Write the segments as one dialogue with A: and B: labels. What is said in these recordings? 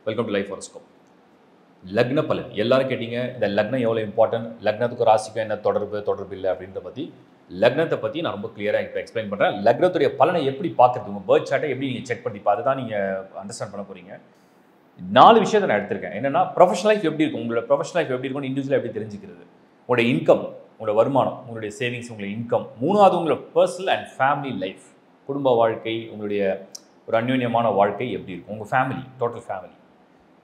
A: Welcome to life horoscope. லக்ன பலன் எல்லாரும் கேட்டீங்க, இந்த லக்னம் எவ்வளோ இம்பார்ட்டன்ட், லக்னத்துக்கு ராசிக்கும் என்ன தொடர்பு இல்லை அப்படின்ற பற்றி லக்னத்தை பற்றி நான் ரொம்ப கிளியராக இப்போ எக்ஸ்பிளைன் பண்ணுறேன். லக்னத்துடைய பலனை எப்படி பார்க்குறது, உங்கள் பேர்த் சார்ட்டை எப்படி நீங்கள் செக் பண்ணி பார்த்து தான் நீங்கள் அண்டர்ஸ்டாண்ட் பண்ண போகிறீங்க. 4 விஷயத்தை நான் எடுத்திருக்கேன். என்னென்னா, ப்ரொஃபஷனல் லைஃப் எப்படி இருக்கும், உங்களோட ப்ரொஃபஷனல் லைஃப் எப்படி இருக்கும், இண்டிவிஜுவலாக எப்படி தெரிஞ்சுக்கிறது, உங்களோட இன்கம், உங்களோட வருமானம், உங்களுடைய சேவிங்ஸ், உங்களுடைய இன்கம். 3வது உங்களோட பர்சனல் அண்ட் ஃபேமிலி லைஃப், குடும்ப வாழ்க்கை, உங்களுடைய ஒரு அந்யோன்யமான வாழ்க்கை எப்படி இருக்கும், உங்கள் ஃபேமிலி, டோட்டல் ஃபேமிலி.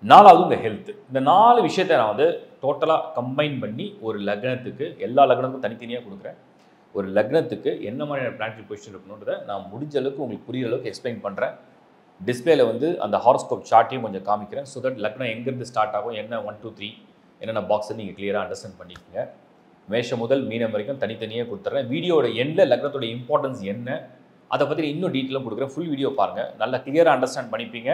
A: 4வது உங்கள் ஹெல்த். இந்த 4 விஷயத்தை நான் வந்து டோட்டலாக கம்பைன் பண்ணி ஒரு லக்னத்துக்கு, எல்லா லக்னத்துக்கும் தனித்தனியாக கொடுக்குறேன். ஒரு லக்னத்துக்கு என்ன மாதிரியான பிளானட்டரி பொசிஷன் இருக்கணுன்றதை நான் முடிஞ்ச அளவுக்கு உங்களுக்கு புரியுற அளவுக்கு எக்ஸ்பிளைன் பண்ணுறேன். டிஸ்பிளேல வந்து அந்த ஹாரோஸ்கோப் சார்ட்டையும் கொஞ்சம் காமிக்கிறேன். ஸோ தட் லக்னம் எங்கேருந்து ஸ்டார்ட் ஆகும், என்ன 1 2 3 என்னென்ன பாக்ஸை நீங்கள் கிளியராக அண்டர்ஸ்டாண்ட் பண்ணிக்கோங்க. மேஷம் முதல் மீனம் வரைக்கும் தனித்தனியாக கொடுத்துட்றேன். வீடியோட எண்டில் லக்னத்தோட இம்பார்ட்டன்ஸ் என்ன அதை பற்றி இன்னும் டீட்டெயிலாக கொடுக்குறேன். ஃபுல் வீடியோ பாருங்கள், நல்லா கிளியராக அண்டர்ஸ்டாண்ட் பண்ணிப்பீங்க.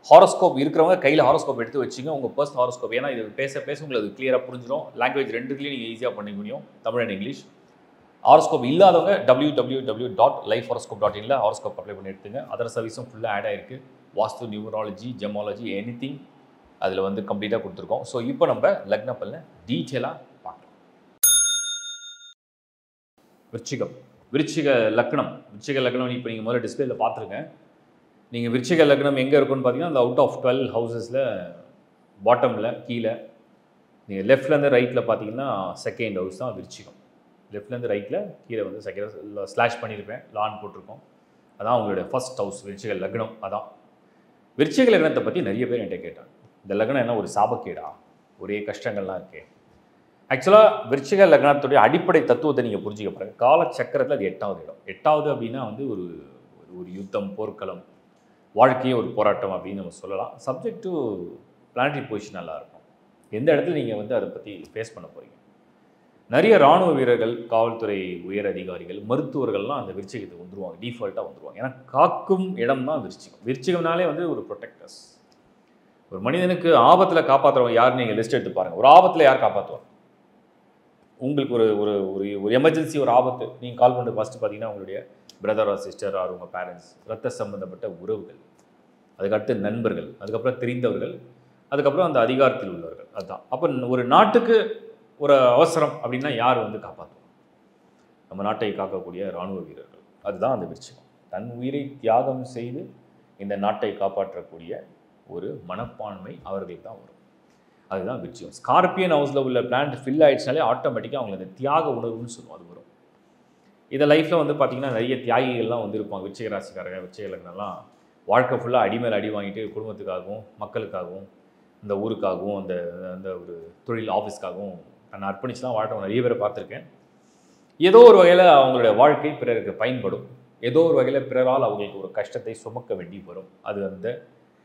A: ஹாரோஸ்கோப் இருக்கிறவங்க கையில் ஹாரோஸ்கோப் எடுத்து வச்சுங்க, உங்கள் பர்சனல் ஹாரோஸ்கோப். ஏன்னா இது பேச உங்களுக்கு அது கிளியராக புரிஞ்சிடும். லாங்குவேஜ் 2த்துலேயும் நீங்கள் ஈஸியாக பண்ண முடியும், தமிழ் அண்ட் இங்கிலீஷ். ஹாரோஸ்கோப் இல்லாதவங்க www.lifehoroscope.in ஹாரோஸ்கோப் அப்ளை பண்ணி எடுத்துங்க. அதர் சர்வீஸும் ஃபுல்லாக ஆட் ஆகிருக்கு. வாஸ்து, நியூமராலஜி, ஜெமாலஜி, எனிதிங் அதில் வந்து கம்ப்ளீட்டாக கொடுத்துருக்கோம். ஸோ இப்போ நம்ம லக்ன பலனை டீட்டெயிலாக பார்க்கலாம். விருச்சிக லக்னம் இப்போ நீங்கள் முதல்ல டிஸ்பிளேல பார்த்துருங்க. நீங்கள் விருச்சிக லக்னம் எங்கே இருக்குன்னு பார்த்தீங்கன்னா, அந்த அவுட் ஆஃப் 12 ஹவுசஸில் பாட்டமில் கீழே நீங்கள் லெஃப்ட்லேருந்து ரைட்டில் பார்த்தீங்கன்னா செகண்ட் ஹவுஸ் தான் விருச்சிகம். லெஃப்ட்லேருந்து ரைட்டில் கீழே வந்து செகண்ட் ஸ்லாஷ் பண்ணியிருப்பேன், லான் போட்டிருக்கோம். அதான் உங்களுடைய ஃபர்ஸ்ட் ஹவுஸ் விருச்சிக லக்னம். அதான் விருச்சிக லக்னத்தை பற்றி நிறைய பேர் என்கிட்ட கேட்டாங்க, இந்த லக்னம் என்ன ஒரு சாபக்கேடா, ஒரே கஷ்டங்கள்லாம் இருக்கே. ஆக்சுவலாக விருச்சிக லக்னத்துடைய அடிப்படை தத்துவத்தை நீங்கள் புரிஞ்சுக்க பாருங்க. காலச்சக்கரத்தில் அது 8வது இடம். 8வது அப்படின்னா வந்து ஒரு யுத்தம், போர்க்களம், வாழ்க்கையே ஒரு போராட்டம் அப்படின்னு நம்ம சொல்லலாம். சப்ஜெக்ட் டு பிளானட்டரி பொசிஷன் நல்லா இருக்கும். எந்த இடத்துல நீங்கள் வந்து அதை பற்றி ஃபேஸ் பண்ண போகிறீங்க. நிறைய இராணுவ வீரர்கள், காவல்துறை உயர் அதிகாரிகள், மருத்துவர்கள்லாம் அந்த விருச்சிகத்துக்கு வந்துருவாங்க, டிஃபால்ட்டாக வந்துருவாங்க. ஏன்னா காக்கும் இடம் தான் விருச்சிகம். விருச்சிகம்னாலே வந்து ஒரு ப்ரொடெக்டர்ஸ். ஒரு மனிதனுக்கு ஆபத்தில் காப்பாற்றுறவங்க யார் நீங்கள் லிஸ்ட் எடுத்து பாருங்கள். ஒரு ஆபத்தில் யார் காப்பாற்றுவாங்க? உங்களுக்கு ஒரு ஒரு ஒரு எமர்ஜென்சி, ஒரு ஆபத்து, நீங்கள் கால் பண்ணி ஃபஸ்ட்டு பார்த்தீங்கன்னா உங்களுடைய பிரதர் ஆர் சிஸ்டர் ஆர் உங்கள் பேரண்ட்ஸ், ரத்த சம்பந்தப்பட்ட உறவுகள், அதுக்கடுத்து நண்பர்கள், அதுக்கப்புறம் தெரிந்தவர்கள், அதுக்கப்புறம் அந்த அதிகாரத்தில் உள்ளவர்கள். அதுதான். அப்போ ஒரு நாட்டுக்கு ஒரு அவசரம் அப்படின்னா யார் வந்து காப்பாற்றுவோம்? நம்ம நாட்டை காக்கக்கூடிய இராணுவ வீரர்கள். அதுதான் அந்த விருச்சிகம். தன் உயிரை தியாகம் செய்து இந்த நாட்டை காப்பாற்றக்கூடிய ஒரு மனப்பான்மை அவர்களுக்கு தான் வரும். அதுதான் விருச்சிகம். ஸ்கார்பியன் ஹவுஸில் உள்ள பிளானட் ஃபில் ஆகிடுச்சாலே ஆட்டோமேட்டிக்காக அவங்களுக்கு அந்த தியாக உணர்வுன்னு சொல்லுவோம், அது வரும். இதை லைஃப்பில் வந்து பார்த்திங்கன்னா நிறைய தியாகிகள்லாம் வந்து இருப்பாங்க. விருச்சிக ராசிக்காரங்க, விருச்சிக லக்னம்லாம் வாழ்க்கை ஃபுல்லாக அடிமேல் அடி வாங்கிட்டு குடும்பத்துக்காகவும், மக்களுக்காகவும், இந்த ஊருக்காகவும், அந்த அந்த ஒரு தொழில் ஆஃபீஸ்க்காகவும் நான் அர்ப்பணிச்சுலாம் வாழ்க்கை நிறைய பேரை பார்த்துருக்கேன். ஏதோ ஒரு வகையில் அவங்களுடைய வாழ்க்கை பிறருக்கு பயன்படும். ஏதோ ஒரு வகையில் பிறரால் அவங்களுக்கு ஒரு கஷ்டத்தை சுமக்க வேண்டி வரும். அது அந்த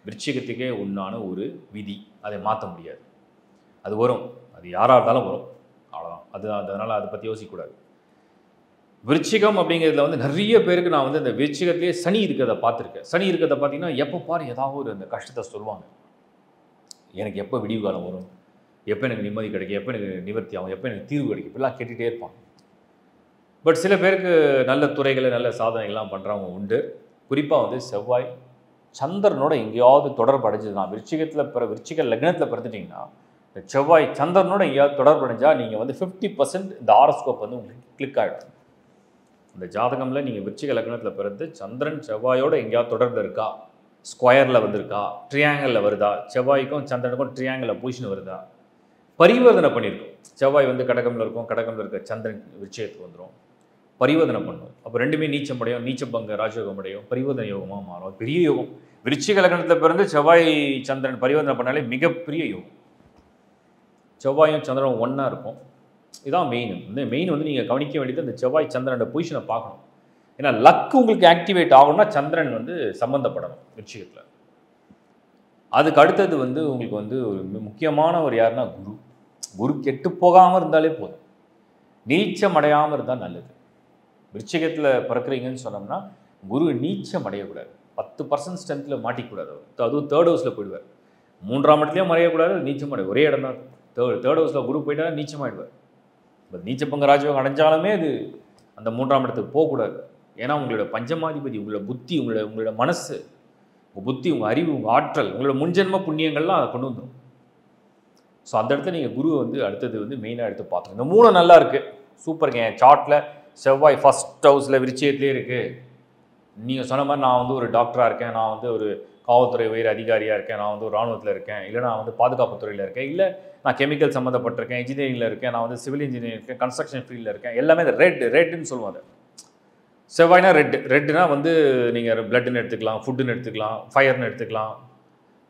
A: விருச்சிகத்துக்கே உண்டான ஒரு விதி. அதை மாற்ற முடியாது. அது வரும். அது யாராக இருந்தாலும் வரும். அவ்வளோதான். அதனால் அதை பற்றி யோசிக்கக்கூடாது. விருச்சிகம் அப்படிங்கிறதுல வந்து நிறைய பேருக்கு நான் வந்து இந்த விருச்சிகத்திலே சனி இருக்கிறத பார்த்துருக்கேன். சனி இருக்கிறத பார்த்தீங்கன்னா எப்போ பாரு ஏதாவது ஒரு அந்த கஷ்டத்தை சொல்லுவாங்க. எனக்கு எப்போ விடிவு காலம் வரும், எப்போ எனக்கு நிம்மதி கிடைக்கும், எப்போ எனக்கு நிவர்த்தி ஆகும், எப்போ எனக்கு தீர்வு கிடைக்கும், இப்படிலாம் கேட்டுகிட்டே இருப்பாங்க. பட் சில பேருக்கு நல்ல துறைகளை, நல்ல சாதனைகள்லாம் பண்ணுறவங்க உண்டு. குறிப்பாக வந்து செவ்வாய் சந்திரனோட எங்கேயாவது தொடர்பு அடைஞ்சதுன்னா, விருச்சிக லக்னத்தில் பிறந்துட்டிங்கன்னா, இந்த செவ்வாய் சந்திரனோட எங்கேயாவது தொடர்பு அடைஞ்சால் நீங்கள் வந்து 50% இந்த ஹாரோஸ்கோப் வந்து உங்களுக்கு கிளிக் ஆகிடும். இந்த ஜாதகமில் நீங்கள் விருச்சிக லக்னத்தில் பிறந்து சந்திரன் செவ்வாயோட எங்கேயாவது தொடர்பில் இருக்கா, ஸ்கொயரில் வந்திருக்கா, ட்ரியாங்கிளில் வருதா, செவ்வாய்க்கும் சந்திரனுக்கும் ட்ரியாங்கிளில் பொசிஷன் வருதா, பரிவர்த்தனை பண்ணியிருக்கும். செவ்வாய் வந்து கடகமில் இருக்கும், கடகமில் இருக்க சந்திரன் விருச்சிகத்துக்கு வந்துடும், பரிவர்த்தனை பண்ணும். அப்போ ரெண்டுமே நீச்சம் அடையும், நீச்சபங்க ராஜயோகம் அடையும், பரிவர்த்தனை யோகமாக மாறும். பெரிய யோகம். விருச்சிக லக்னத்தில் பிறந்து செவ்வாய் சந்திரன் பரிவர்த்தனை பண்ணாலே மிகப்பெரிய யோகம். செவ்வாயும் சந்திரனும் ஒன்றா இருக்கும். இதுதான் மெயின். இந்த மெயின் வந்து நீங்கள் கவனிக்க வேண்டியது அந்த செவ்வாய் சந்திரனோட பொசிஷனை பார்க்கணும். ஏன்னா லக்கு உங்களுக்கு ஆக்டிவேட் ஆகணும்னா சந்திரன் வந்து சம்மந்தப்படணும் விருச்சிகத்தில். அதுக்கு அடுத்தது வந்து உங்களுக்கு வந்து ஒரு முக்கியமான ஒரு யாருன்னா குரு கெட்டு போகாமல் இருந்தாலே போதும், நீச்சம் அடையாமல் இருந்தால் நல்லது. விருச்சிகத்தில் பிறக்கிறீங்கன்னு சொன்னோம்னா குரு நீச்சம் அடையக்கூடாது. 10% ஸ்ட்ரென்த்தில் மாட்டிக்கூடாது. அதுவும் 3rd ஹவுஸில் போயிடுவார். 3ஆம் இடத்துலையும் மறையக்கூடாது, நீச்சம் அடைய ஒரே இடம் தான். 3rd ஹவுஸில் குரு போயிட்டா நீச்சம் ஆகிடுவார். இப்போ நீச்சப்பங்க ராஜயோகம் அடைஞ்சாலுமே அது அந்த 3ஆம் இடத்துக்கு போகக்கூடாது. ஏன்னா உங்களோட பஞ்சமாதிபதி, உங்களோட புத்தி, உங்களோட மனசு, உங்கள் புத்தி, உங்கள் அறிவு, உங்கள் ஆற்றல், உங்களோட முன்ஜென்ம புண்ணியங்கள்லாம் அதை கொண்டு வந்துடும். ஸோ அந்த இடத்துல நீங்கள் குருவை வந்து அடுத்தது வந்து மெயினாக எடுத்து பார்த்துங்க. இந்த 3 நல்லா இருக்குது, சூப்பருங்க. என் சார்ட்டில் செவ்வாய் ஃபஸ்ட் ஹவுஸில் விருச்சிகத்திலே இருக்குது. நீங்கள் சொன்ன மாதிரி நான் வந்து ஒரு டாக்டராக இருக்கேன், நான் வந்து ஒரு காவல்துறை உயர் அதிகாரியாக இருக்கேன், நான் வந்து ஒரு ராணுவத்தில் இருக்கேன், இல்லை நான் வந்து பாதுகாப்பு துறையில் இருக்கேன், இல்லை நான் கெமிக்கல் சம்மந்தப்பட்டிருக்கேன், இன்ஜினியரிங்கில் இருக்கேன், நான் வந்து சிவில் இன்ஜினியரிங் இருக்கேன், கன்ஸ்ட்ரக்ஷன் ஃபீல்டில் இருக்கேன், எல்லாமே இந்த ரெட்டுன்னு சொல்லுவாங்க. செவ்வாய்னா ரெட்டுனா வந்து நீங்கள் பிளட்டுன்னு எடுத்துக்கலாம், ஃபுட்டுன்னு எடுத்துக்கலாம், ஃபயர்னு எடுத்துக்கலாம்.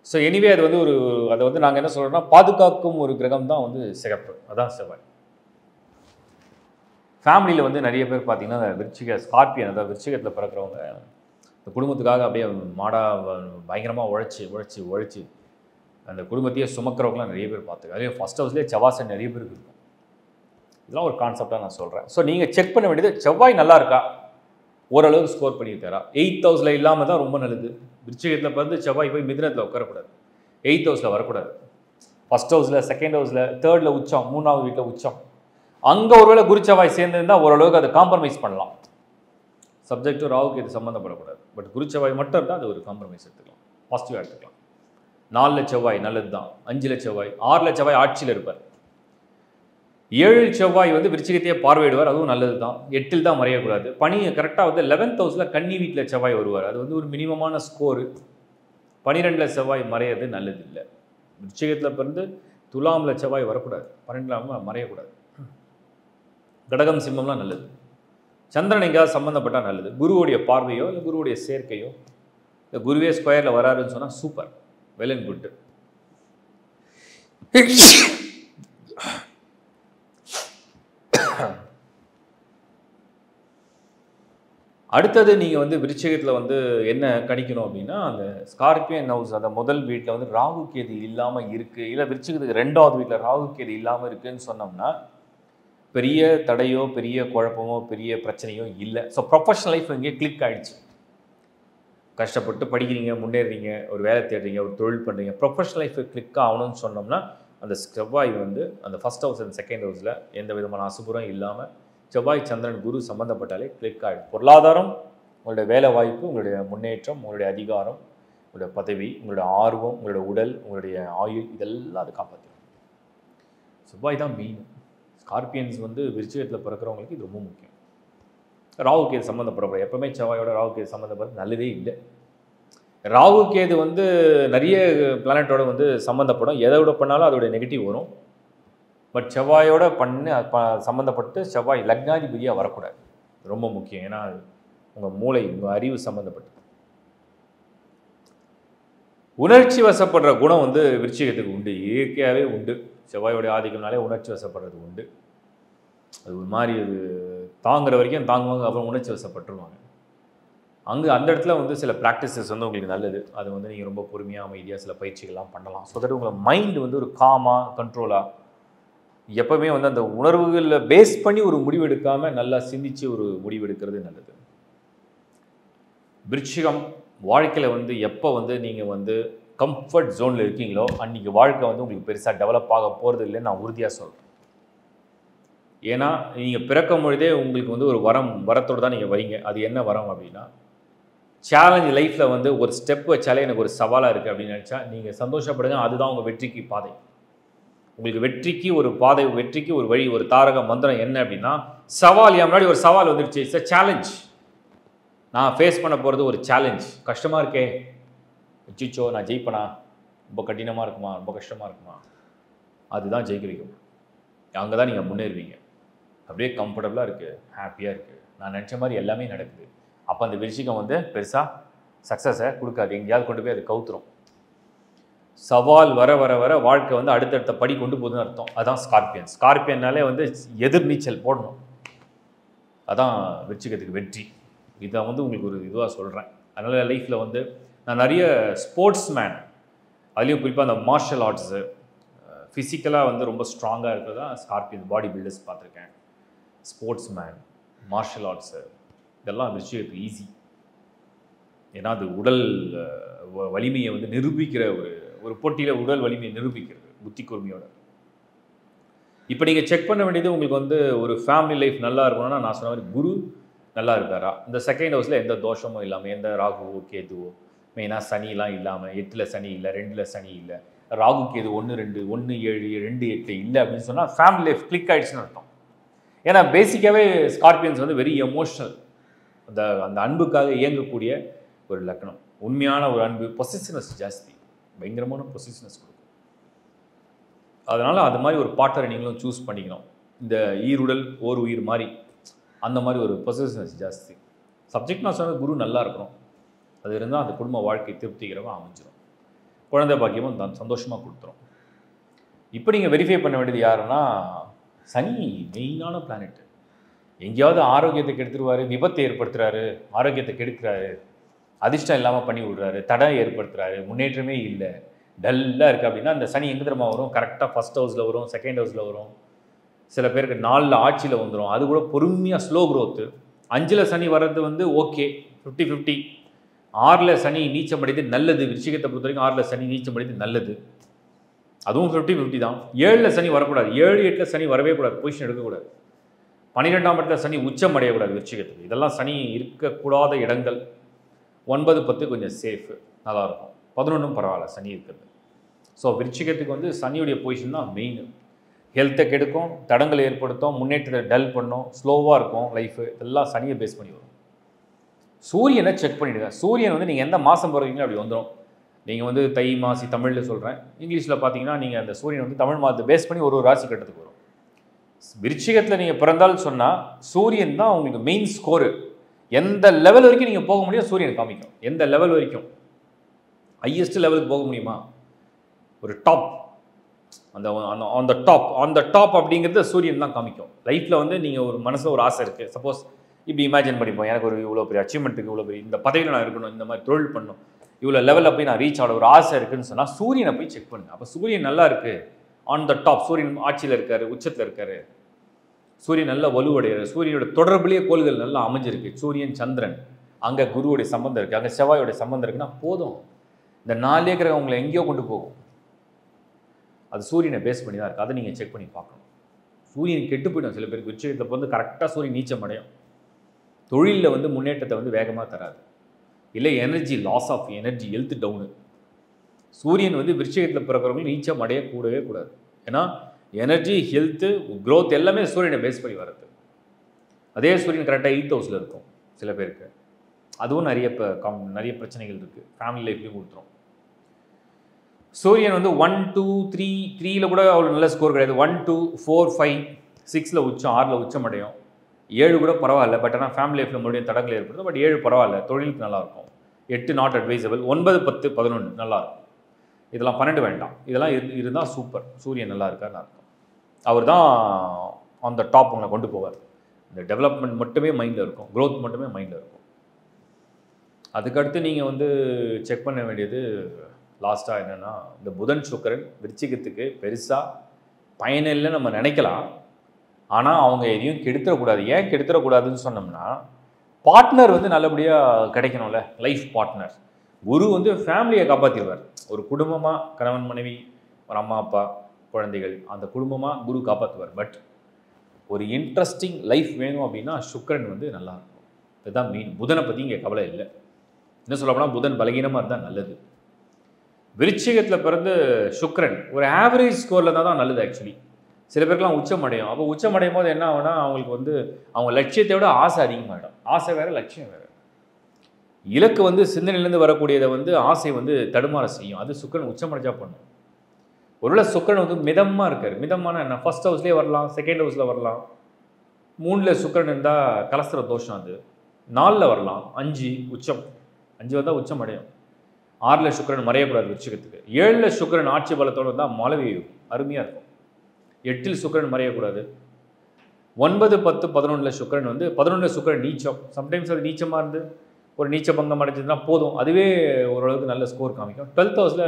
A: ஸோ எனிவே அது வந்து அதை வந்து நாங்கள் என்ன சொல்கிறோம்னா பாதுகாக்கும் ஒரு கிரகம் தான் வந்து சிகப்பு, அதான் செவ்வாய். ஃபேமிலியில் வந்து நிறைய பேர் பார்த்தீங்கன்னா ஸ்கார்பியன், அதாவது விருச்சிகத்தில் பிறக்கிறவங்க இந்த குடும்பத்துக்காக அப்படியே பயங்கரமாக உழைச்சி அந்த குடும்பத்தையே சுமக்கிறவங்களாம் நிறைய பேர் பார்த்துக்க. அதே ஃபஸ்ட் ஹவுஸ்லேயே செவ்வாய் நிறைய பேருக்கு இருக்கும். இதெல்லாம் ஒரு கான்செப்டாக நான் சொல்கிறேன். ஸோ நீங்கள் செக் பண்ண வேண்டியது செவ்வாய் நல்லா இருக்கா, ஓரளவுக்கு ஸ்கோர் பண்ணியிருக்காரா. 8th ஹவுஸில் இல்லாமல் தான் ரொம்ப நல்லது. விருச்சிகத்தில் பிறந்து செவ்வாய் போய் மிதுனத்தில் உட்காரக்கூடாது, 8th ஹவுஸில் வரக்கூடாது. ஃபஸ்ட் ஹவுஸில், செகண்ட் ஹவுஸில், தேர்டில் உச்சம், 3வது வீட்டில் உச்சம், அங்கே ஒருவேளை குரு செவ்வாய் சேர்ந்துருந்தால் ஓரளவுக்கு அதை காம்ப்ரமைஸ் பண்ணலாம். சப்ஜெக்ட்டு ராகுக்கு இது சம்மந்தப்படக்கூடாது. பட் குரு செவ்வாய் மட்டும் இருந்தால் அது ஒரு காம்ப்ரமைஸ் எடுத்துக்கலாம், பாசிட்டிவாக எடுத்துக்கலாம். 4ல் செவ்வாய் நல்லது தான், 5ல் செவ்வாய், 6ல் செவ்வாய் ஆட்சியில் இருப்பார், 7 செவ்வாய் வந்து விருச்சிகத்தையே பார்வையிடுவார், அதுவும் நல்லது தான். 8ல் தான் மறையக்கூடாது. பணி கரெக்டாக வந்து 11th ஹவுஸில் கன்னி வீட்டில் செவ்வாய் வருவார், அது வந்து ஒரு மினிமமான ஸ்கோரு. 12ல் செவ்வாய் மறையிறது நல்லது இல்லை. விருச்சிகத்தில் பிறந்து துலாமில் செவ்வாய் வரக்கூடாது, 12ல் மறையக்கூடாது. கடகம் சிம்மம்லாம் நல்லது. சந்திரன் எங்கேயாவது சம்மந்தப்பட்டால் நல்லது. குருவுடைய பார்வையோ இல்லை குருவுடைய சேர்க்கையோ, இல்லை குருவே ஸ்கொயரில் வராருன்னு சொன்னால் சூப்பர், வெல் அண்ட் குட். அடுத்தது நீங்கள் வந்து விருச்சிகத்தில் வந்து என்ன கணிக்கணும் அப்படின்னா, அந்த ஸ்கார்பியன் ஹவுஸ் அந்த முதல் வீட்டில் வந்து ராகு கேது இல்லாமல் இருக்குது, இல்லை விருச்சிகத்துக்கு 2வது வீட்டில் ராகு கேது இல்லாமல் இருக்குதுன்னு சொன்னோம்னா பெரிய தடையோ பெரிய குழப்பமோ பெரிய பிரச்சனையோ இல்லை. ஸோ ப்ரொஃபஷனல் லைஃப் இங்கே கிளிக் ஆகிடுச்சு. கஷ்டப்பட்டு படிக்கிறீங்க, முன்னேறீங்க, ஒரு வேலை தேடுறீங்க, ஒரு தொழில் பண்ணுறீங்க, ப்ரொஃபஷனல் லைஃப் கிளிக் ஆகணும்னு சொன்னோம்னா அந்த செவ்வாய் வந்து அந்த ஃபஸ்ட் ஹவுஸ் அண்ட் செகண்ட் ஹவுஸில் எந்த விதமான அசுபுறம் இல்லாமல் செவ்வாய் சந்திரன் குரு சம்மந்தப்பட்டாலே கிளிக் ஆகிடும். பொருளாதாரம், உங்களுடைய வேலை வாய்ப்பு, உங்களுடைய முன்னேற்றம், உங்களுடைய அதிகாரம், உங்களுடைய பதவி, உங்களுடைய ஆர்வம், உங்களுடைய உடல், உங்களுடைய ஆயுள், இதெல்லாம் அதை காப்பாற்றிடும். செவ்வாய் தான் மெயின். ஸ்கார்பியன்ஸ் வந்து விருச்சிகத்தில் பிறக்கிறவங்களுக்கு இது ரொம்ப முக்கியம். ராகு கேது சம்மந்தப்படக்கூடாது. எப்பவுமே செவ்வாயோட ராகு கேது சம்மந்தப்படுறது நல்லதே இல்லை. ராகு கேது வந்து நிறைய பிளானட்டோட வந்து சம்மந்தப்படும், எதோட பண்ணாலும் அதோடைய நெகட்டிவ் வரும். பட் செவ்வாயோட சம்மந்தப்பட்டு செவ்வாய் லக்னாதிபதியாக வரக்கூடாது, ரொம்ப முக்கியம். ஏன்னா உங்கள் மூளை, உங்கள் அறிவு சம்மந்தப்பட்டு. உணர்ச்சி வசப்படுற குணம் வந்து விருச்சிகத்துக்கு உண்டு, இயற்கையாகவே உண்டு. செவ்வாயோடைய ஆதிக்கம்னாலே உணர்ச்சி வசப்படுறது உண்டு. அது ஒரு மாதிரி அது தாங்குற வரைக்கும் தாங்குவாங்க, அப்புறம் உணர்ச்சி வசப்பட்டுருவாங்க. அந்த இடத்துல வந்து சில ப்ராக்டிசஸ் வந்து உங்களுக்கு நல்லது. அது வந்து நீங்கள் ரொம்ப பொறுமையாக அமைதியாக சில பயிற்சிகள்லாம் பண்ணலாம். ஸோ தட் உங்களை மைண்டு வந்து ஒரு காமாக, கண்ட்ரோலாக, எப்போவுமே வந்து அந்த உணர்வுகளில் பேஸ் பண்ணி ஒரு முடிவு எடுக்காமல் நல்லா சிந்திச்சு ஒரு முடிவு எடுக்கிறது நல்லது. விருச்சிகம் வாழ்க்கையில் வந்து எப்போ வந்து நீங்கள் வந்து கம்ஃபர்ட் ஜோனில் இருக்கீங்களோ அன்றைக்கி வாழ்க்கை வந்து உங்களுக்கு பெருசாக டெவலப் ஆக போகிறது இல்லைன்னு நான் உறுதியாக சொல்கிறேன். ஏன்னா நீங்கள் பிறக்கும் பொழுதே உங்களுக்கு வந்து ஒரு வரத்தோடு தான் நீங்கள் வரீங்க. அது என்ன வரம் அப்படின்னா, சேலஞ்ச் லைஃப்பில் வந்து ஒரு ஸ்டெப் வச்சாலே எனக்கு ஒரு சவாலாக இருக்குது அப்படின்னு நினச்சா நீங்கள் சந்தோஷப்படுங்க. அதுதான் உங்கள் வெற்றிக்கு பாதை. உங்களுக்கு வெற்றிக்கு ஒரு பாதை, வெற்றிக்கு ஒரு வழி, ஒரு தாரக மந்திரம் என்ன அப்படின்னா, சவால். என் முன்னாடி ஒரு சவால் வந்துடுச்சு, இட்ஸ் அ சேலஞ்ச். நான் ஃபேஸ் பண்ண போகிறது ஒரு சேலஞ்ச். கஷ்டமாக இருக்கே, அச்சிச்சோ நான் ஜெயிப்பேனா, ரொம்ப கடினமாக இருக்குமா, ரொம்ப கஷ்டமாக இருக்குமா, அதுதான் ஜெயிக்க வைக்கும். அங்கே தான் நீங்கள் முன்னேறுவீங்க. அப்படியே கம்ஃபர்டபுளாக இருக்குது, ஹாப்பியாக இருக்குது, நான் நினச்ச மாதிரி எல்லாமே நடக்குது. அப்போ அந்த விருச்சிகம் வந்து பெருசாக சக்ஸஸை கொடுக்காது, எங்கேயாவது கொண்டு போய் அது கவுத்துரும். சவால் வர வர வர வாழ்க்கை வந்து அடுத்தடுத்த படி கொண்டு போகுதுன்னு அர்த்தம். அதான் ஸ்கார்பியன். ஸ்கார்பியன்னாலே வந்து எதிர் நீச்சல் போடணும், அதான் விருச்சிகத்துக்கு வெற்றி. இதை வந்து உங்களுக்கு ஒரு இதுவாக சொல்கிறேன். அதனால் லைஃப்பில் வந்து நான் நிறைய ஸ்போர்ட்ஸ் மேன், அதுலேயும் குறிப்பாக அந்த மார்ஷல் ஆர்ட்ஸு, ஃபிசிக்கலாக வந்து ரொம்ப ஸ்ட்ராங்காக இருக்கிறது தான் ஸ்கார்பியன் பாடி பில்டர்ஸ் பார்த்துருக்கேன். ஸ்போர்ட்ஸ் மேன், மார்ஷல் ஆர்ட்ஸு, இதெல்லாம் விருச்சிகத்துக்கு ஈஸி. ஏன்னா அது உடல் வலிமையை வந்து நிரூபிக்கிற ஒரு போட்டியில் உடல் வலிமையை நிரூபிக்கிறது புத்தி கூர்மையோட. இப்போ நீங்கள் செக் பண்ண வேண்டியது உங்களுக்கு வந்து ஒரு ஃபேமிலி லைஃப் நல்லா இருக்கணும்னா, நான் சொன்ன மாதிரி குரு நல்லா இருக்காரா, இந்த செகண்ட் ஹவுஸில் எந்த தோஷமும் இல்லாமல், எந்த ராகுவோ கேதுவோ மெயினாக சனிலாம் இல்லாமல் 8ல் சனி இல்லை, 2ல் சனி இல்லை, ராகுக்கு இது 1 2 1 7 2 8 இல்லை அப்படின்னு சொன்னால் ஃபேமிலி லைஃப் கிளிக் ஆகிடுச்சுன்னு அர்த்தம். ஏன்னா பேசிக்காகவே ஸ்கார்பியன்ஸ் வந்து வெரி எமோஷ்னல். அந்த அந்த அன்புக்காக இயங்கக்கூடிய ஒரு லக்னம். உண்மையான ஒரு அன்பு, பொசிஷனஸ் ஜாஸ்தி, பயங்கரமான பொசிஷனஸ் கொடுக்கும். அதனால் அது மாதிரி ஒரு பார்ட்னரை நீங்களும் சூஸ் பண்ணிக்கணும். இந்த ஈருடல் ஓர் உயிர் மாதிரி அந்த மாதிரி ஒரு பொசிஷனஸ் ஜாஸ்தி. சப்ஜெக்ட் நான் சொன்னது குரு நல்லா இருக்கணும். அது இருந்தால் அந்த குடும்ப வாழ்க்கை திருப்திகரமாக அமைஞ்சிடும். குழந்தை பாக்கியமும் தான் சந்தோஷமாக கொடுத்துரும். இப்போ நீங்கள் வெரிஃபை பண்ண வேண்டியது யாருன்னா, சனி மெயினான பிளானெட்டு. எங்கேயாவது ஆரோக்கியத்தை கெடுத்துருவார், விபத்தை ஏற்படுத்துகிறாரு, ஆரோக்கியத்தை கெடுக்கிறாரு, அதிர்ஷ்டம் இல்லாமல் பண்ணி விடுறாரு, தடை ஏற்படுத்துகிறாரு, முன்னேற்றமே இல்லை, டல்லாக இருக்குது அப்படின்னா அந்த சனி எங்கே தெரியுமா வரும்? கரெக்டாக ஃபஸ்ட் ஹவுஸில் வரும், செகண்ட் ஹவுஸில் வரும், சில பேருக்கு 4ல் ஆட்சியில் வந்துடும். அது கூட பொறுமையாக ஸ்லோ க்ரோத்து. 5ல் சனி வர்றது வந்து ஓகே 50-50. 6ல் சனி நீச்சம் அடைது நல்லது. விருச்சிகத்தை பொறுத்த வரைக்கும் 6ல் சனி நீச்சம் அடைது நல்லது, அதுவும் 50-50 தான். 7ல் சனி வரக்கூடாது, 7 8ல் சனி வரவே கூடாது, பொசிஷன் எடுக்கக்கூடாது. 12ஆம் இடத்துல சனி உச்சம் அடையக்கூடாது விருச்சிகத்துக்கு. இதெல்லாம் சனி இருக்கக்கூடாத இடங்கள். 9 10 கொஞ்சம் சேஃபு, நல்லாயிருக்கும். 11ம் பரவாயில்ல சனி இருக்கிறது. ஸோ விருச்சிகத்துக்கு வந்து சனியுடைய பொசிஷன் தான் மெயின். ஹெல்த்தை கெடுக்கும், தடங்களை ஏற்படுத்தும், முன்னேற்றத்தை டல் பண்ணும், ஸ்லோவாக இருக்கும் லைஃபு. இதெல்லாம் சனியை பேஸ் பண்ணி வரும். சூரியனை செக் பண்ணிவிடுங்க. சூரியன் வந்து நீங்கள் எந்த மாதம் பிறகுங்களோ அப்படி வந்துடும். நீங்கள் வந்து தை மாசி தமிழில் சொல்கிறேன், இங்கிலீஷில் பார்த்தீங்கன்னா நீங்கள் அந்த சூரியன் வந்து தமிழ் மாதத்தை பேஸ் பண்ணி ஒரு ராசி கட்டத்துக்கு வரும். விருச்சிகத்தில் நீங்கள் பிறந்தாலும் சொன்னால் சூரியன் தான் உங்களுக்கு மெயின் ஸ்கோரு. எந்த லெவல் வரைக்கும் நீங்கள் போக முடியும் சூரியன் காமிக்கும். எந்த லெவல் வரைக்கும், ஹையஸ்ட் லெவலுக்கு போக முடியுமா, ஒரு டாப், அந்த ஆன் த டாப் அப்படிங்கிறது சூரியன் தான் காமிக்கும். லைஃப்பில் வந்து நீங்கள் ஒரு மனசில் ஒரு ஆசை இருக்குது, சப்போஸ் இப்படி இமேஜின் பண்ணிப்போம், எனக்கு ஒரு இவ்வளோ பெரிய அச்சீவ்மெண்ட்டுக்கு, இவ்வளோ பெரிய இந்த பதவியில் நான் இருக்கணும், இந்த மாதிரி தொழில் பண்ணணும், இவ்வளோ லெவலில் போய் நான் ரீச் ஆட ஒரு ஆசை இருக்குதுன்னு சொன்னால் சூரியனை போய் செக் பண்ணுங்க. அப்போ சூரியன் நல்லா இருக்குது, ஆன் த டாப், சூரியன் ஆட்சியில் இருக்கார், உச்சத்தில் இருக்கார், சூரியன் நல்ல வலுவடைகிறார், சூரியனோட தொடர்புலேயே கோள்கள் நல்லா அமைஞ்சிருக்கு, சூரியன் சந்திரன், அங்கே குருவுடைய சம்பந்தம் இருக்குது, அங்கே செவ்வாயோடைய சம்பந்தம் இருக்குன்னா போதும். இந்த 4 கிரகம் உங்களை எங்கேயோ கொண்டு போகும். அது சூரியனை பேஸ் பண்ணி தான் இருக்குது. அதை நீங்கள் செக் பண்ணி பார்க்கணும். சூரியன் கெட்டு போயிடும். சில பேருக்கு விருச்சிகத்தில் வந்து கரெக்டாக சூரியன் நீச்சம் அடையும், தொழிலில் வந்து முன்னேற்றத்தை வந்து வேகமாக தராது, இல்லை energy loss of energy, health down. சூரியன் வந்து விருச்சிகத்தில் பிறக்கிறவங்களும் நீச்சம் அடையக்கூடவே கூடாது. ஏன்னா எனர்ஜி, ஹெல்த்து, க்ரோத் எல்லாமே சூரியனை பேஸ் பண்ணி வர்றது. அதே சூரியன் கரெக்டாக 8th ஹவுஸில் இருக்கும் சில பேருக்கு. அதுவும் நிறைய பிரச்சனைகள் இருக்குது, ஃபேமிலி லைஃப்லையும் கொடுத்துரும். சூரியன் வந்து 1 2 3 3ல் கூட அவ்வளோ நல்ல ஸ்கோர் கிடையாது. 1 2 4 5 6ல் உச்சம், 6ல் உச்சம் அடையும். 7 கூட பரவாயில்ல, பட் ஆனால் ஃபேமிலி லைஃப்பில் மறுபடியும் தடங்கள் ஏற்படுத்தும். பட் 7 பரவாயில்ல, தொழிலுக்கு நல்லாயிருக்கும். 8 நாட் அட்வைசபிள். 9 10 11 நல்லாயிருக்கும். இதெல்லாம் 12 வேண்டாம். இதெல்லாம் இருந்தால் சூப்பர், சூரியன் நல்லா இருக்காருன்னு அர்த்தம். அவர் தான் ஆன் த டாப் உங்களை கொண்டு போவார். இந்த டெவலப்மெண்ட் மட்டுமே மைண்டில் இருக்கும், க்ரோத் மட்டுமே மைண்டில் இருக்கும். அதுக்கடுத்து நீங்கள் வந்து செக் பண்ண வேண்டியது லாஸ்ட்டாக என்னென்னா, இந்த புதன் சுக்கிரன் விருச்சிகத்துக்கு பெருசாக பயனில்லை நம்ம நினைக்கலாம். ஆனால் அவங்க எதையும் கெடுத்துடக்கூடாது. ஏன் கெடுத்துடக்கூடாதுன்னு சொன்னோம்னா, பார்ட்னர் வந்து நல்லபடியாக கிடைக்கணும்ல, லைஃப் பார்ட்னர். குரு வந்து ஃபேமிலியை காப்பாற்றிடுவார். ஒரு குடும்பமாக கணவன் மனைவி, ஒரு அம்மா அப்பா குழந்தைகள், அந்த குடும்பமாக குரு காப்பாற்றுவார். பட் ஒரு இன்ட்ரெஸ்டிங் லைஃப் வேணும் அப்படின்னா சுக்கிரன் வந்து நல்லாயிருக்கும். இதுதான் மெயின். புதனை பற்றி இங்கே கவலை இல்லை. என்ன சொல்ல போனால் புதன் பலகீனமாக இருந்தால் நல்லது. விருச்சிகத்தில் பிறந்து சுக்கிரன் ஒரு ஆவரேஜ் ஸ்கோரில் தான் நல்லது. ஆக்சுவலி சில பேருக்குலாம் உச்சம் அடையும். அப்போ உச்சம் அடையும் போது என்ன ஆகுனா, அவங்களுக்கு வந்து அவங்க லட்சியத்தை விட ஆசை அதிகமாகிடும். ஆசை வேறு, லட்சியம் வேறு. இலக்கு வந்து சிந்தனையிலேருந்து வரக்கூடியதை வந்து ஆசை வந்து தடுமாற செய்யும். அது சுக்கிரன் உச்சம் அடைஞ்சா பண்ணும். ஒருவேளை சுக்கிரன் வந்து மிதமாக இருக்கார். மிதமான என்ன, ஃபர்ஸ்ட் ஹவுஸ்லேயே வரலாம், செகண்ட் ஹவுஸில் வரலாம். 3ல் சுக்கிரன் இருந்தால் கலஸ்திர தோஷம். அது 4ல் வரலாம். 5 உச்சம், 5 வந்தால் உச்சம் அடையும். 6ல் சுக்கிரன் மறையக்கூடாது விருச்சிகத்துக்கு. 7ல் சுக்கிரன் ஆட்சி பலத்தோடு வந்தால் மழை அருமையாக இருக்கும். 8ல் சுக்கிரன் மறையக்கூடாது. 9 10 11ல் சுக்கிரன் வந்து 11ல் சுக்கிரன் நீச்சம். சம்டைம்ஸ் அது நீச்சமாக இருந்து ஒரு நீச்ச பங்கம் அடைஞ்சதுன்னா போதும், அதுவே ஓரளவுக்கு நல்ல ஸ்கோர் காமிக்கும். 12th ஹவுஸில்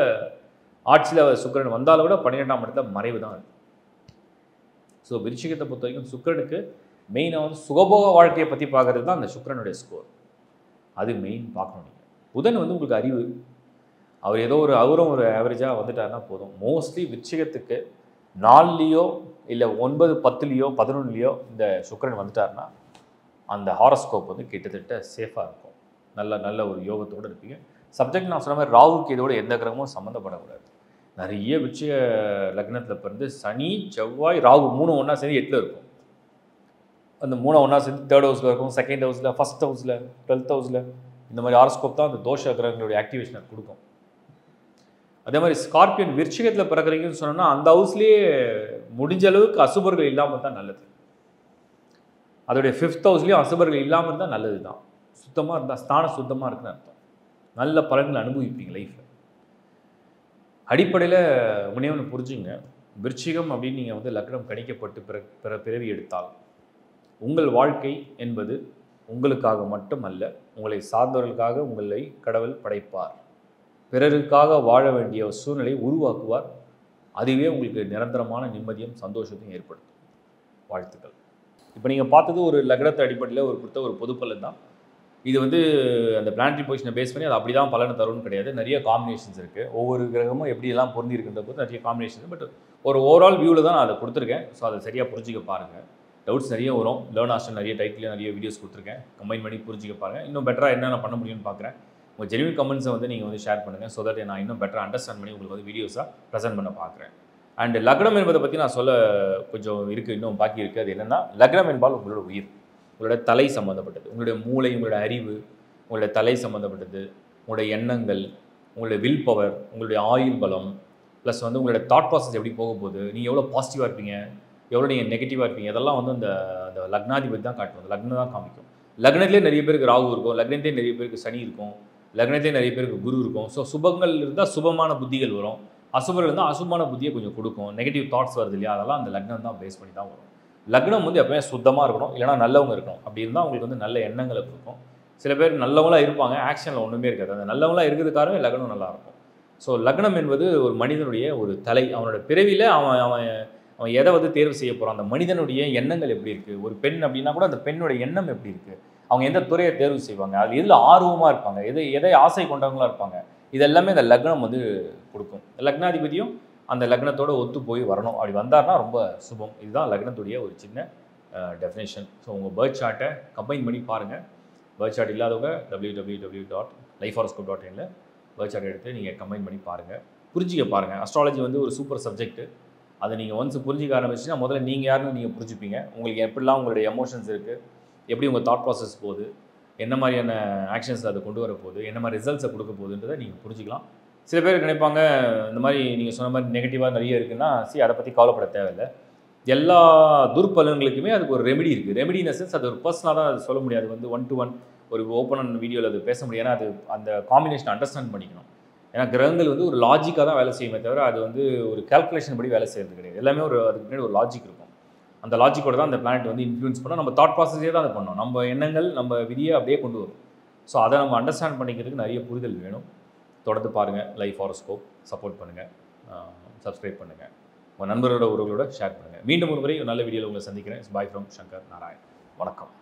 A: ஆட்சியில் சுக்கிரன் வந்தாலும் கூட 12ஆம் இடத்துல மறைவு தான் இருக்கும். ஸோ விருச்சிகத்தை பொறுத்த வரைக்கும் சுக்கிரனுக்கு மெயினாக வந்து சுகபோக வாழ்க்கையை பற்றி பார்க்குறது தான் அந்த சுக்கிரனுடைய ஸ்கோர். அது மெயின் பார்க்கணும். நீங்கள் புதன் வந்து உங்களுக்கு அறிவு, அவர் ஏதோ அவரும் ஒரு ஆவரேஜாக வந்துட்டாருன்னா போதும். மோஸ்ட்லி விருச்சிகத்துக்கு 4லேயோ இல்லை 9 10லேயோ 11லேயோ இந்த சுக்கிரன் வந்துட்டாருன்னா அந்த ஹாரோஸ்கோப் வந்து கிட்டத்தட்ட சேஃபாக இருக்கும். நல்ல ஒரு யோகத்தோடு இருப்பீங்க. சப்ஜெக்ட் நான் சொன்ன மாதிரி ராகுக்கு இதோட எந்த கிரகமும் சம்மந்தப்படக்கூடாது. நிறைய விருச்சிக லக்னத்தில் பிறந்து சனி செவ்வாய் ராகு 3 ஒன்றா சேர்ந்து 8ல் இருக்கும். அந்த 3 ஒன்றா சேர்ந்து 3rd ஹவுஸில் இருக்கும், 2nd ஹவுஸில், 1st ஹவுஸில், 12th ஹவுஸில். இந்த மாதிரி ஹாரோஸ்கோப் தான் அந்த தோஷ கிரகங்களுடைய ஆக்டிவேஷனை கொடுக்கும். அதே மாதிரி ஸ்கார்பியன் விருச்சிகத்தில் பிறக்கிறீங்கன்னு சொன்னோன்னா அந்த ஹவுஸ்லேயே முடிஞ்ச அளவுக்கு அசுபர்கள் இல்லாமல் தான் நல்லது. அதோடைய 5th ஹவுஸ்லேயும் அசுபர்கள் இல்லாமல் இருந்தால் நல்லது தான். சுத்தமாக இருந்தால் ஸ்தானம் சுத்தமாக இருக்குன்னு அர்த்தம். நல்ல பலன்களை அனுபவிப்பீங்க லைஃப்பில். அடிப்படையில் ஒன்று புரிஞ்சுங்க, விருச்சிகம் அப்படின்னு நீங்கள் வந்து லக்னம் கணிக்கப்பட்டு பிறவி எடுத்தால் உங்கள் வாழ்க்கை என்பது உங்களுக்காக மட்டுமல்ல, உங்களை சார்ந்தவர்களுக்காக உங்களை கடவுள் படைப்பார். பிறருக்காக வாழ வேண்டிய சூழ்நிலையை உருவாக்குவார். அதுவே உங்களுக்கு நிரந்தரமான நிம்மதியும் சந்தோஷத்தையும் ஏற்படுத்தும். வாழ்த்துக்கள். இப்போ நீங்கள் பார்த்தது ஒரு லக்னத்தை அடிப்படையில் ஒரு பொது பலன் தான். இது வந்து அந்த பிளானட்டரி பொசிஷனை பேஸ் பண்ணி அது அப்படி தான் பலனை தரும்னு கிடையாது. நிறைய காம்பினேஷன்ஸ் இருக்குது. ஒவ்வொரு கிரகமும் எப்படியெல்லாம் பொருந்தி இருக்கின்ற போது நிறைய காம்பினேஷன். பட் ஒரு ஓவரால் வியூவில் தான் நான் அதை கொடுத்துருக்கேன். ஸோ அதை சரியாக புரிஞ்சிக்க பாருங்கள். டவுட்ஸ் நிறைய வரும். லேர்ன் ஆஸ்டன் நிறைய டைட்டில் நிறைய வீடியோஸ் கொடுத்துருக்கேன். கம்பைன் பண்ணி புரிஞ்சிக்க பாருங்கள். இன்னும் பெட்டராக என்னென்ன பண்ண முடியும்னு பார்க்குறேன். உங்கள் ஜென்யூன் கமெண்ட்ஸை வந்து நீங்கள் வந்து ஷேர் பண்ணுங்கள். ஸோ தட் நான் இன்னும் பெட்டராக அண்டர்ஸ்டாண்ட் பண்ணி உங்களுக்கு வந்து வீடியோஸாக ப்ரெசென்ட் பண்ண பார்க்குறேன். அண்ட் லக்னம் என்பதை பற்றி நான் சொல்ல கொஞ்சம் இருக்குது, இன்னும் பாக்கி இருக்குது. அது என்னென்னா, லக்னம் என்பால் உங்களோட உயிர், உங்களோட தலை சம்மந்தப்பட்டது. உங்களுடைய மூளை, உங்களோட அறிவு, உங்களுடைய தலை சம்மந்தப்பட்டது. உங்களுடைய எண்ணங்கள், உங்களுடைய வில் பவர், உங்களுடைய ஆயுள் பலம், ப்ளஸ் வந்து உங்களுடைய தாட் ப்ராசஸ் எப்படி போக போகுது, நீங்கள் எவ்வளோ பாசிட்டிவாக இருப்பீங்க, எவ்வளோ நீங்கள் நெகட்டிவாக இருப்பீங்க, இதெல்லாம் வந்து அந்த லக்னாதிபதி தான் காட்டும். அந்த லக்னம் தான் காமிக்கும். லக்னத்திலே நிறைய பேருக்கு ராகு இருக்கும், லக்னத்திலே நிறைய பேருக்கு சனி இருக்கும், லக்னத்திலே நிறைய பேருக்கு குரு இருக்கும். ஸோ சுபங்கள் இருந்தால் சுபமான புத்திகள் வரும், அசுபர்கள் இருந்தால் அசுபமான புத்தியை கொஞ்சம் கொடுக்கும். நெகட்டிவ் தாட்ஸ் வருது இல்லையா, அதெல்லாம் அந்த லக்னம் தான் பேஸ் பண்ணி தான் வரும். லக்னம் வந்து எப்பவுமே சுத்தமாக இருக்கணும், இல்லைனா நல்லவங்க இருக்கணும். அப்படி இருந்தால் உங்களுக்கு வந்து நல்ல எண்ணங்களை கொடுக்கும். சில பேர் நல்லவங்களாக இருப்பாங்க, ஆக்ஷனில் ஒன்றுமே இருக்காது. அந்த நல்லவங்களாக இருக்கிறதுக்காகவே லக்னம் நல்லாயிருக்கும். ஸோ லக்னம் என்பது ஒரு மனிதனுடைய ஒரு தலை. அவனோட பிறவியில் அவன் எதை வந்து தேர்வு செய்ய போகிறான், அந்த மனிதனுடைய எண்ணங்கள் எப்படி இருக்குது. ஒரு பெண் அப்படின்னா கூட அந்த பெண்ணோட எண்ணம் எப்படி இருக்குது, அவங்க எந்த துறையை தேர்வு செய்வாங்க, அது எதில் ஆர்வமாக இருப்பாங்க, எதை ஆசை கொண்டவங்களாக இருப்பாங்க, இது எல்லாமே அந்த லக்னம் வந்து கொடுக்கும். லக்னாதிபதியும் அந்த லக்னத்தோடு ஒத்து போய் வரணும். அப்படி வந்தார்னா ரொம்ப சுபம். இதுதான் லக்னத்துடைய ஒரு சின்ன டெஃபினேஷன். ஸோ உங்கள் பர்த் சார்ட்டை கம்பைன் பண்ணி பாருங்கள். பர்த் சார்ட் இல்லாதவங்க www.lifehoroscope.in பர்த் சார்ட் எடுத்து நீங்கள் கம்பைன் பண்ணி பாருங்கள், புரிஞ்சிக்க பாருங்கள். அஸ்ட்ராலஜி வந்து ஒரு சூப்பர் சப்ஜெக்ட். அதை நீங்கள் ஒன்ஸ் புரிஞ்சிக்க ஆரம்பிச்சுன்னா முதல்ல நீங்கள் யாருன்னு நீங்கள் புரிஞ்சுப்பீங்க. உங்களுக்கு எப்படிலாம் உங்களுடைய எமோஷன்ஸ் இருக்குது, எப்படி உங்கள் தாட் ப்ராசஸ் போகுது, என்ன மாதிரியான ஆக்ஷன்ஸ் அதை கொண்டு வர போகுது, என்ன மாதிரி ரிசல்ட்ஸை கொடுக்க போகுதுன்றதை நீங்கள் புரிஞ்சிக்கலாம். சில பேர் நினைப்பாங்க, இந்த மாதிரி நீங்கள் சொன்ன மாதிரி நெகட்டிவாக நிறைய இருக்குன்னா அதை பற்றி கவலைப்பட தேவையில்லை. எல்லா துர்பலன்களுக்குமே அதுக்கு ஒரு ரெமெடி இருக்குது. ரெமெடி இன் சென்ஸ் அது ஒரு பர்சனாக தான் அது சொல்ல முடியாது. வந்து 1-to-1 ஒரு ஓப்பன் வீடியோவில் அது பேச முடியும். ஏன்னா அது அந்த காம்பினேஷன் அண்டர்ஸ்டாண்ட் பண்ணிக்கணும். ஏன்னா கிரகங்கள் வந்து ஒரு லாஜிக்காக தான் வேலை செய்யுமே தவிர அது வந்து ஒரு கால்குலேஷன் படி வேலை செய்கிறது கிடையாது. எல்லாமே அதுக்கு முன்னாடி ஒரு லாஜிக் இருக்கும். அந்த லாஜிக்கோட தான் அந்த பிளானட் வந்து இன்ஃப்ளூயன்ஸ் பண்ணோம். நம்ம தாட் ப்ராசஸே தான் அதை பண்ணோம். நம்ம எண்ணங்கள் நம்ம விதியை அப்படியே கொண்டு வரும். ஸோ அதை நம்ம அண்டர்ஸ்டாண்ட் பண்ணிக்கிறதுக்கு நிறைய புரிதல் வேணும். தொடர்ந்து பாருங்கள். லைஃப் ஹாரோஸ்கோப் சப்போர்ட் பண்ணுங்கள், சப்ஸ்கிரைப் பண்ணுங்கள், உங்கள் நண்பரோட உறவுகளோட ஷேர் பண்ணுங்கள். மீண்டும் ஒரு முறை ஒரு நல்ல வீடியோவில் உங்களை சந்திக்கிறேன். Bye from Shankar Narayan. வணக்கம்.